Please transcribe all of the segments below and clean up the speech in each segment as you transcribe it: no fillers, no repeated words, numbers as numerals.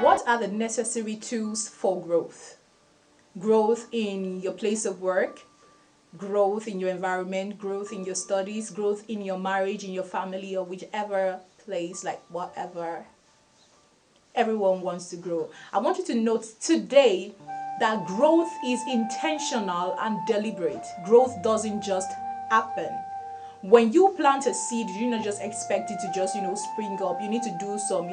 What are the necessary tools for growth? Growth in your place of work, growth in your environment, growth in your studies, growth in your marriage, in your family, or whichever place, like whatever. Everyone wants to grow. I want you to note today that growth is intentional and deliberate. Growth doesn't just happen. When you plant a seed, you do not just expect it to just, spring up. You need to do some,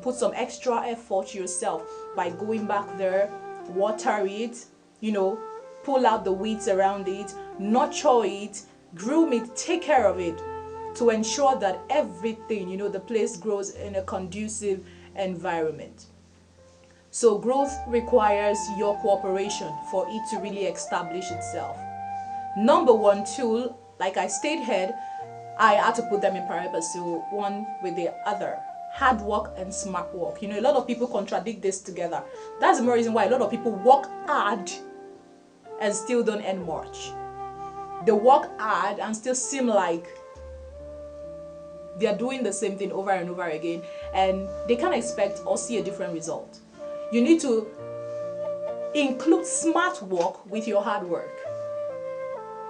put some extra effort yourself by going back there, water it, pull out the weeds around it, nurture it, groom it, take care of it to ensure that everything, the place grows in a conducive environment. So growth requires your cooperation for it to really establish itself. Number one tool, like I stated, I had to put them in parallel, so one with the other. Hard work and smart work. A lot of people contradict this together. That's the more reason why a lot of people work hard and still don't earn much. They work hard and still seem like they are doing the same thing over and over again, and they can't expect or see a different result. You need to include smart work with your hard work.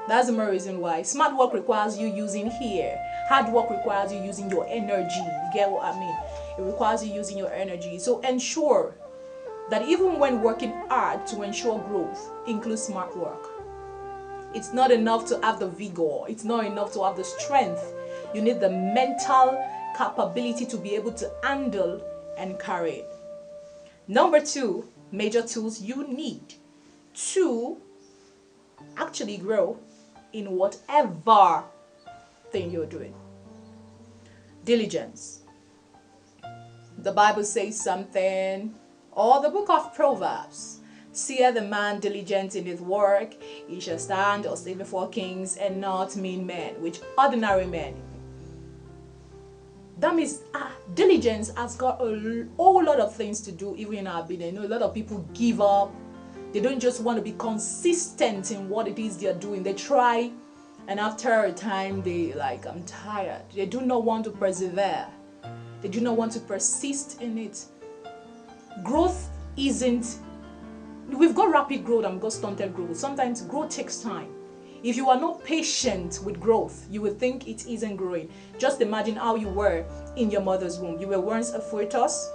That's the more reason why. Smart work requires you using here. Hard work requires you using your energy. You get what I mean? It requires you using your energy. So ensure that even when working hard to ensure growth, include smart work. It's not enough to have the vigor. It's not enough to have the strength. You need the mental capability to be able to handle and carry it. Number two, major tools you need to actually grow in whatever thing you're doing. Diligence. The Bible says something, or the book of Proverbs. Seeth the man diligent in his work, he shall stand or stay before kings and not mean men, which ordinary men. That means diligence has got a whole lot of things to do even in our business. A lot of people give up. They don't just want to be consistent in what it is they're doing. They try, and after a time, they like, I'm tired. They do not want to persevere. They do not want to persist in it. Growth isn't, we've got rapid growth and we've got stunted growth. Sometimes growth takes time. If you are not patient with growth, you will think it isn't growing. Just imagine how you were in your mother's womb. You were once a fetus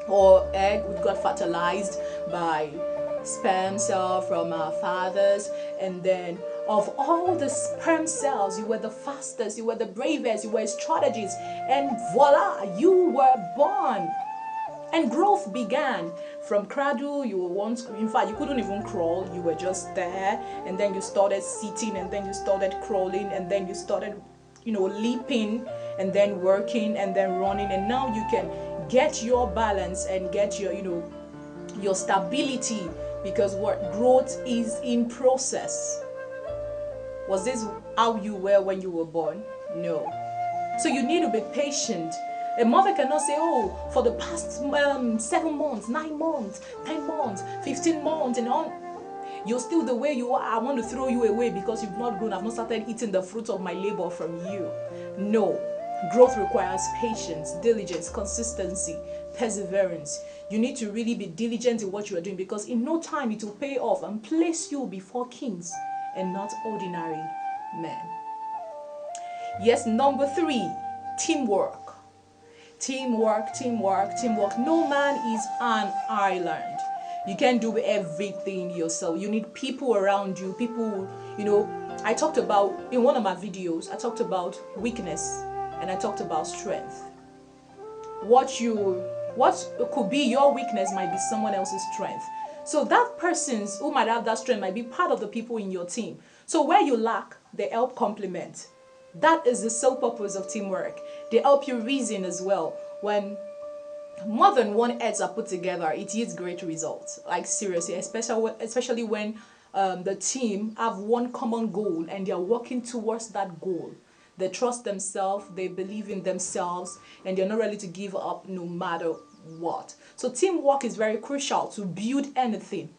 or egg which got fertilized by sperm cell from our fathers, and then of all the sperm cells, you were the fastest, you were the bravest, you were a strategist, and voila, you were born. And growth began from cradle. You were once, in fact, you couldn't even crawl. You were just there, and then you started sitting, and then you started crawling, and then you started, leaping, and then working, and then running, and now you can get your balance and get your, your stability, because what growth is in process. Was this how you were when you were born? No. So you need to be patient. A mother cannot say, oh, for the past 7 months, 9 months, 10 months, 15 months, and on. You're still the way you are. I want to throw you away because you've not grown. I've not started eating the fruit of my labor from you. No. Growth requires patience, diligence, consistency, perseverance. You need to really be diligent in what you are doing, because in no time it will pay off and place you before kings and not ordinary men. Yes, number 3, teamwork. Teamwork, teamwork, teamwork. No man is an island. You can't do everything yourself. You need people around you. People, I talked about, in one of my videos, I talked about weakness and I talked about strength. What could be your weakness might be someone else's strength. So that person's who might have that strength might be part of the people in your team. So where you lack, they help complement. That is the sole purpose of teamwork. They help you reason as well. When more than one heads are put together, it yields great results. Like seriously, especially when the team have one common goal and they are working towards that goal. They trust themselves, they believe in themselves, and they're not ready to give up no matter what. So teamwork is very crucial to build anything.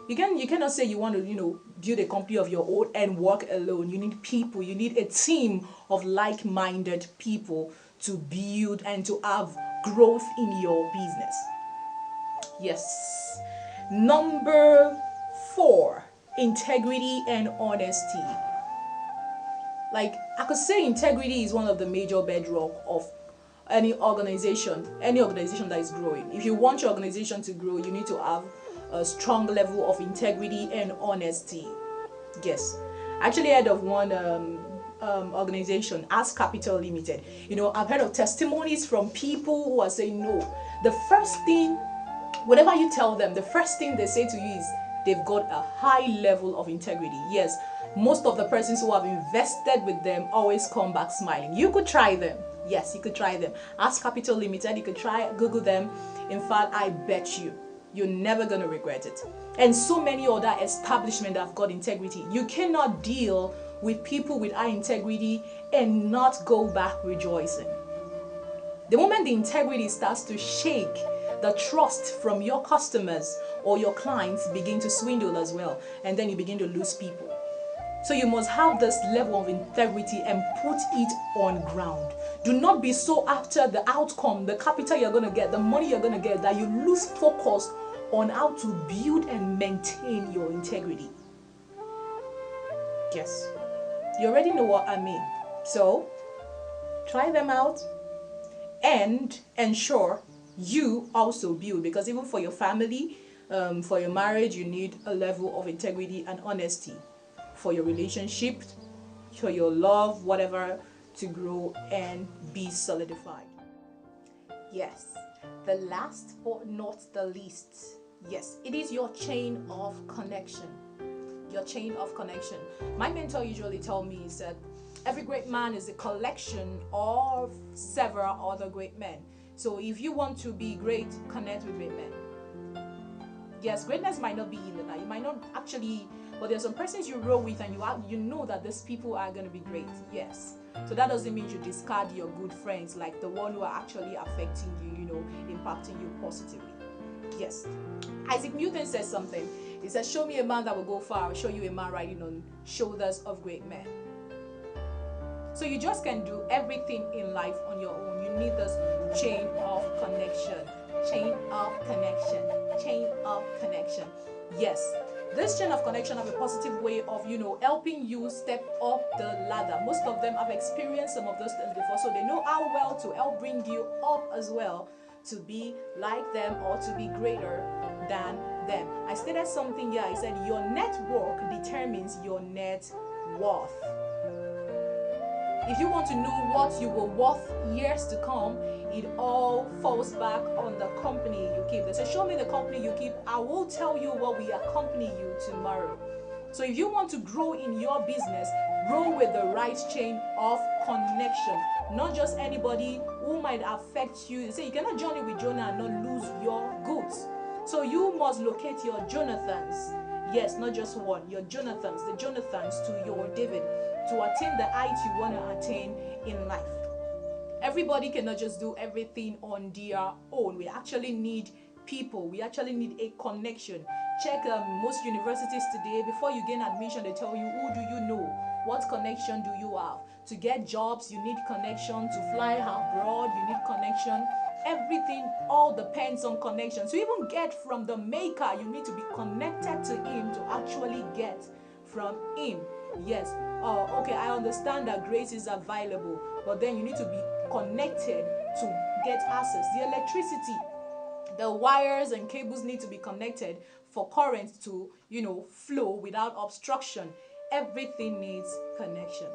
You cannot say you want to, build a company of your own and work alone. You need people. You need a team of like-minded people to build and to have growth in your business. Yes. Number 4, integrity and honesty. Like, I could say integrity is one of the major bedrock of any organization that is growing. If you want your organization to grow, you need to have a strong level of integrity and honesty. Yes. I actually heard of one organization, As Capital Limited. I've heard of testimonies from people who are saying no. The first thing, whatever you tell them, the first thing they say to you is they've got a high level of integrity. Yes, most of the persons who have invested with them always come back smiling. You could try them. Yes, you could try them. As Capital Limited, you could try, Google them. In fact, I bet you're never going to regret it. And so many other establishments that have got integrity. You cannot deal with people with high integrity and not go back rejoicing. The moment the integrity starts to shake, the trust from your customers or your clients begin to swindle as well, and then you begin to lose people. So you must have this level of integrity and put it on ground. Do not be so after the outcome, the capital you're going to get, the money you're going to get, that you lose focus on how to build and maintain your integrity. Yes, you already know what I mean. So try them out and ensure you also build, because even for your family, for your marriage, you need a level of integrity and honesty. For your relationship, for your love, whatever, to grow and be solidified. Yes, the last but not the least, yes, it is your chain of connection. Your chain of connection. My mentor usually tells me is that every great man is a collection of several other great men. So if you want to be great, connect with great men. Yes, greatness might not be in the night. You might not actually, but there's some persons you roll with and you know that these people are going to be great. Yes. So that doesn't mean you discard your good friends, like the one who are actually affecting you, impacting you positively. Yes. Isaac Newton says something. He says, show me a man that will go far. I'll show you a man riding on shoulders of great men. So you just can't do everything in life on your own. You need this chain of connection. Chain of connection. Chain of connection. Yes. This chain of connection have a positive way of, helping you step up the ladder. Most of them have experienced some of those things before, so they know how well to help bring you up as well, to be like them or to be greater than them. I stated something here. I said your network determines your net worth. If you want to know what you will worth years to come, it all falls back on the company you keep. They say, show me the company you keep. I will tell you what will accompany you tomorrow. So if you want to grow in your business, grow with the right chain of connection. Not just anybody who might affect you. They say you cannot journey with Jonah and not lose your goods. So you must locate your Jonathans. Yes, not just one. Your Jonathans, the Jonathans to your David, to attain the height you want to attain in life. Everybody cannot just do everything on their own. We actually need people. We actually need a connection. Check most universities today. Before you gain admission, they tell you, who do you know? What connection do you have? To get jobs, you need connection. To fly abroad, you need connection. Everything all depends on connection. To even get from the maker, you need to be connected to him to actually get from him. Yes. Okay, I understand that grace is available, but then you need to be connected to get access. The electricity, the wires and cables need to be connected for current to, flow without obstruction. Everything needs connection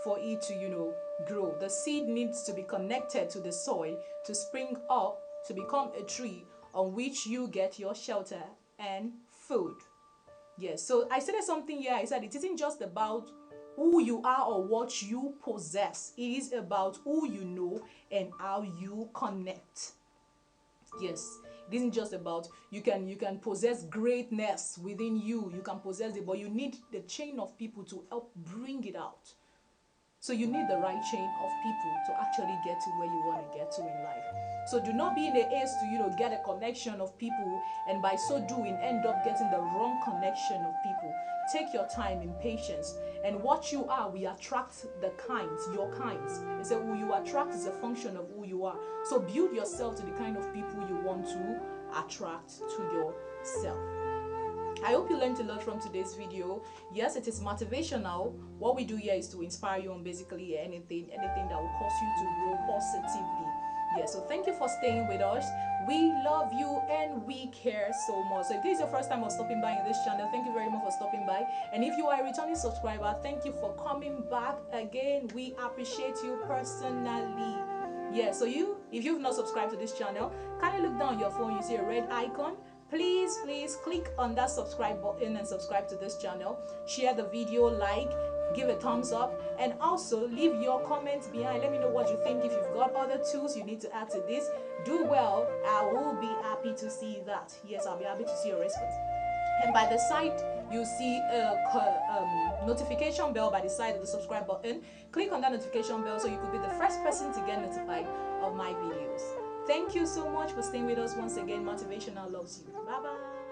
for it to, grow. The seed needs to be connected to the soil to spring up, to become a tree on which you get your shelter and food. Yes, so I said something here. I said it isn't just about who you are or what you possess. It is about who you know and how you connect. Yes, it isn't just about you can possess greatness within you. You can possess it, but you need the chain of people to help bring it out. So you need the right chain of people to actually get to where you want to get to in life. So do not be in the haste to, get a connection of people, and by so doing end up getting the wrong connection of people. Take your time in patience, and what you are will attract the kinds, your kinds. It's a who you attract is a function of who you are. So build yourself to the kind of people you want to attract to yourself. I hope you learned a lot from today's video. Yes, it is motivational. What we do here is to inspire you on basically anything that will cause you to grow positively. Yeah, so thank you for staying with us. We love you and we care so much. So if this is your first time of stopping by in this channel, thank you very much for stopping by. And if you are a returning subscriber, thank you for coming back again. We appreciate you personally. Yeah, so if you've not subscribed to this channel, kindly look down on your phone. You see a red icon. Please click on that subscribe button and subscribe to this channel. Share the video, like, give a thumbs up, and also leave your comments behind. Let me know what you think. If you've got other tools you need to add to this, do well. I will be happy to see that. Yes, I'll be happy to see your response. And by the side, you'll see a notification bell by the side of the subscribe button. Click on that notification bell so you could be the first person to get notified of my videos. Thank you so much for staying with us once again. MarthyVATIONAL loves you. Bye bye.